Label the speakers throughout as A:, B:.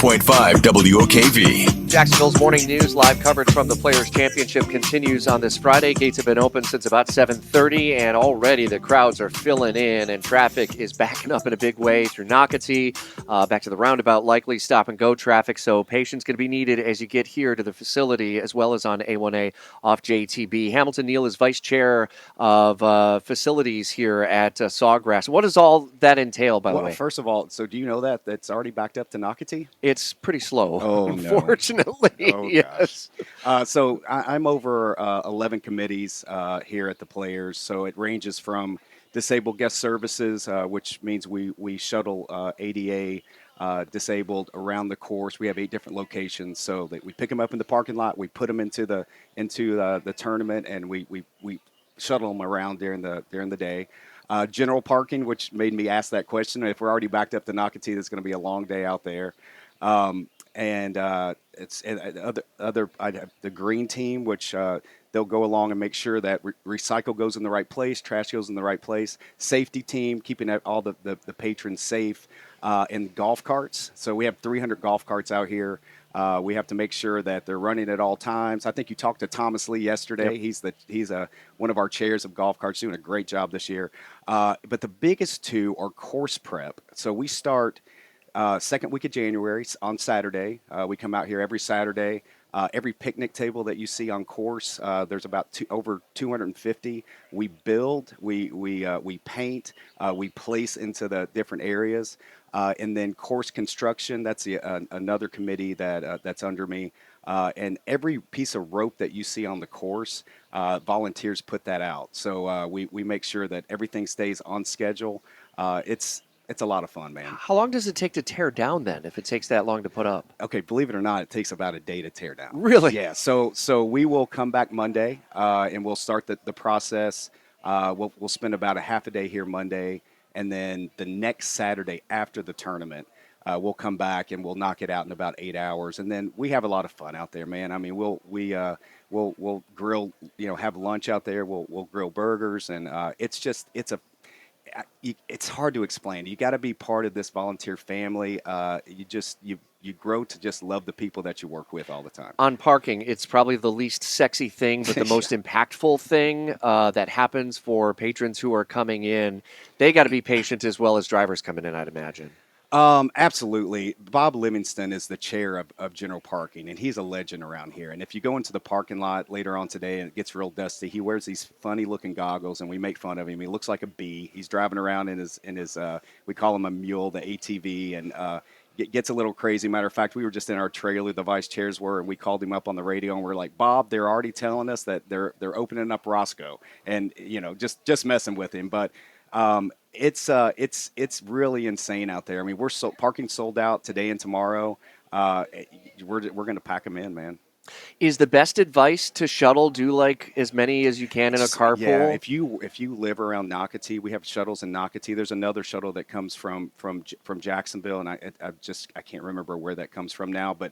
A: 101.5 WOKV.
B: Jacksonville's Morning News live coverage from the Players' Championship continues on this Friday. Gates have been open since about 7:30, and already the crowds are filling in, and traffic is backing up in a big way through Nocatee, back to the roundabout, likely stop-and-go traffic, so patience going to be needed as you get here to the facility, as well as on A1A off JTB. Hamilton Neal is Vice Chair of Facilities here at Sawgrass. What does all that entail, by the way?
C: First of all, so do you know that that's already backed up to Nocatee?
B: It's pretty slow,
C: Oh, no.
B: unfortunately.
C: Oh,
B: yes.
C: So I'm over 11 committees here at the Players. So it ranges from disabled guest services, which means we shuttle ADA disabled around the course. We have 8 different locations. So that we pick them up in the parking lot, we put them into the tournament, and we shuttle them around during the day. General parking, which made me ask that question. If we're already backed up to Nocatee, that's going to be a long day out there. I'd have the green team, which they'll go along and make sure that recycle goes in the right place, trash goes in the right place. Safety team, keeping all the patrons safe, and golf carts. So we have 300 golf carts out here. We have to make sure that they're running at all times. I think you talked to Thomas Lee yesterday. Yep. He's one of our chairs of golf carts, doing a great job this year. But the biggest two are course prep. So we start second week of January on Saturday. We come out here every Saturday. Every picnic table that you see on course, there's about over 250. We build, we paint, we place into the different areas, and then course construction. That's another committee that's under me. And every piece of rope that you see on the course, volunteers put that out. So we make sure that everything stays on schedule. It's a lot of fun, man.
B: How long does it take to tear down then, if it takes that long to put up?
C: Okay, believe it or not, it takes about a day to tear down.
B: Really?
C: Yeah, so we will come back Monday, and we'll start the process. We'll spend about a half a day here Monday, and then the next Saturday after the tournament, we'll come back and we'll knock it out in about 8 hours. And then we have a lot of fun out there, man. I mean, we'll grill, have lunch out there. We'll grill burgers, and it's hard to explain. You got to be part of this volunteer family. You grow to just love the people that you work with all the time.
B: On parking, it's probably the least sexy thing, but the most impactful thing that happens for patrons who are coming in. They got to be patient as well as drivers coming in, I'd imagine.
C: Absolutely. Bob Livingston is the chair of general parking, and he's a legend around here. And if you go into the parking lot later on today and it gets real dusty, he wears these funny-looking goggles, and we make fun of him. He looks like a bee. He's driving around in his we call him a mule, the ATV, and gets a little crazy. Matter of fact, we were just in our trailer, the vice chairs were, and we called him up on the radio, and we're like, Bob, they're already telling us that they're opening up Roscoe, and just messing with him, but. It's really insane out there. I mean, parking sold out today and tomorrow. We're going to pack them in, man.
B: Is the best advice to shuttle, do like as many as you can in a carpool?
C: Yeah, if you live around Nocatee, we have shuttles in Nocatee. There's another shuttle that comes from Jacksonville, and I can't remember where that comes from now, but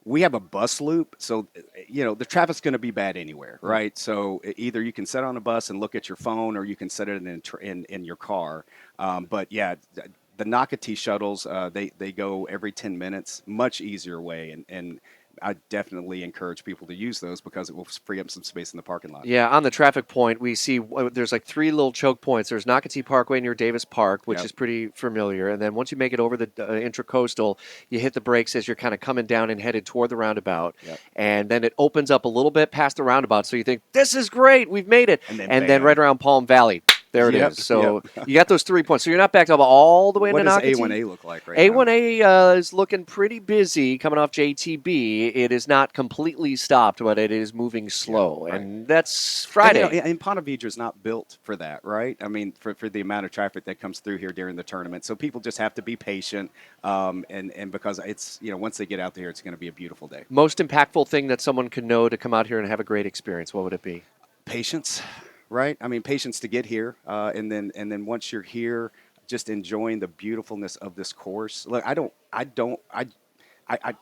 C: we have a bus loop, so the traffic's going to be bad anywhere, right? So either you can sit on a bus and look at your phone, or you can set it in your car. But yeah, the Nocatee shuttles, they go every 10 minutes, much easier way, and I definitely encourage people to use those because it will free up some space in the parking lot.
B: Yeah, on the traffic point, we see there's like 3 little choke points. There's Nocatee Parkway near Davis Park, which is pretty familiar. And then once you make it over the Intracoastal, you hit the brakes as you're kind of coming down and headed toward the roundabout. Yep. And then it opens up a little bit past the roundabout. So you think, this is great, we've made it. And then right around Palm Valley. There it is. So you got those 3 points. So you're not backed up all the way into Nocatee.
C: What does A1A look like right now?
B: A1A is looking pretty busy coming off JTB. It is not completely stopped, but it is moving slow. Yeah, right. And that's Friday.
C: And Ponte Vedra is not built for that, right? I mean, for the amount of traffic that comes through here during the tournament. So people just have to be patient. And because it's, once they get out there, it's going to be a beautiful day.
B: Most impactful thing that someone can know to come out here and have a great experience, what would it be?
C: Patience. Right? I mean, patience to get here, and then once you're here, just enjoying the beautifulness of this course. Look, I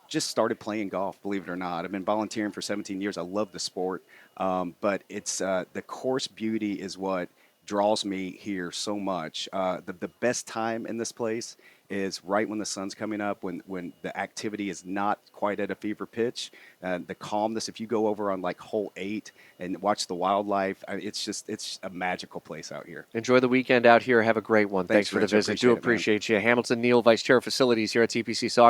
C: just started playing golf, believe it or not. I've been volunteering for 17 years. I love the sport, but it's the course beauty is what draws me here so much. The best time in this place is right when the sun's coming up, when the activity is not quite at a fever pitch. The calmness, if you go over on like hole 8 and watch the wildlife, it's a magical place out here.
B: Enjoy the weekend out here. Have a great one. Thanks for the
C: Rich. I
B: visit. Do
C: appreciate it, man.
B: appreciate you. Hamilton Neal, Vice Chair of Facilities here at TPC Sawgrass.